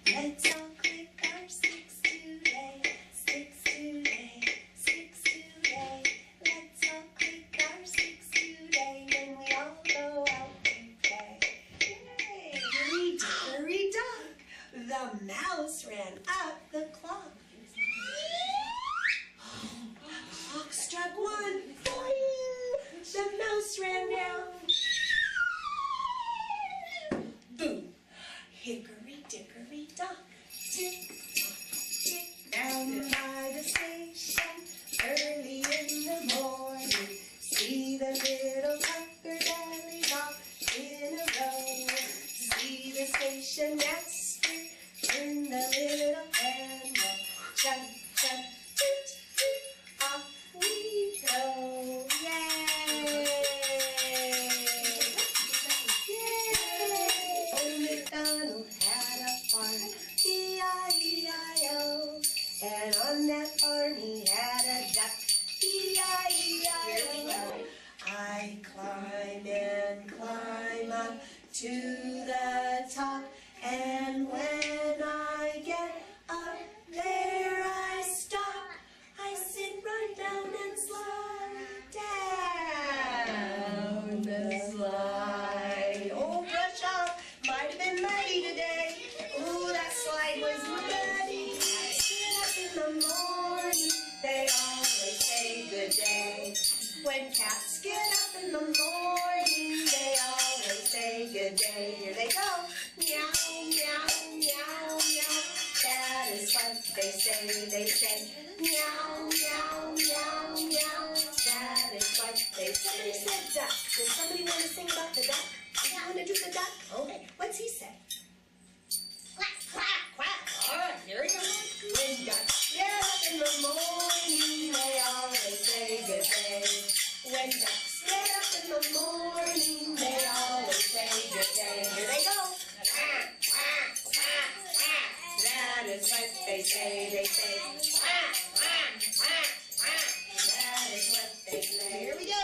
Let's all click our sticks today. Sticks today. Sticks today. Let's all click our sticks today when we all go out to play. Yay! Hickory dickory dock, the mouse ran up the clock. Clock struck one. Boing! The mouse ran down. Boom! Hickory dickory dock. Tick tock, tick down by the station. Early in the morning, see the little tucker bellies all in a row. See the station master turn the little handle. Jump, jump, toot, toot, off we go. Yay! Yay! Old MacDonald had a farm, E-I-E-I-O. And on that farm he had a duck, E-I-E-I-O. I climb and climb up to the top, and when I get up there I stop. I sit right down and slide down the slide. Oh, brush off, might have been muddy today. Ooh, that slide was muddy. Get up in the morning, they always say good day. When cats get up in the morning, they always say good day. Here they go. Meow, meow, meow, meow. That is what they say. Meow, meow, meow, meow. That is what they say. Somebody said duck. Does somebody want to sing about the duck? You want to do the duck? Okay. What's he say? Quack, quack, quack. All right, here we go. When ducks get up in the morning, they always say good day. When ducks get up in the morning, they always say good day. Here they go. Quack, quack, quack, quack. That is what they say. Quack, quack, quack, quack. That is what they say. Here we go.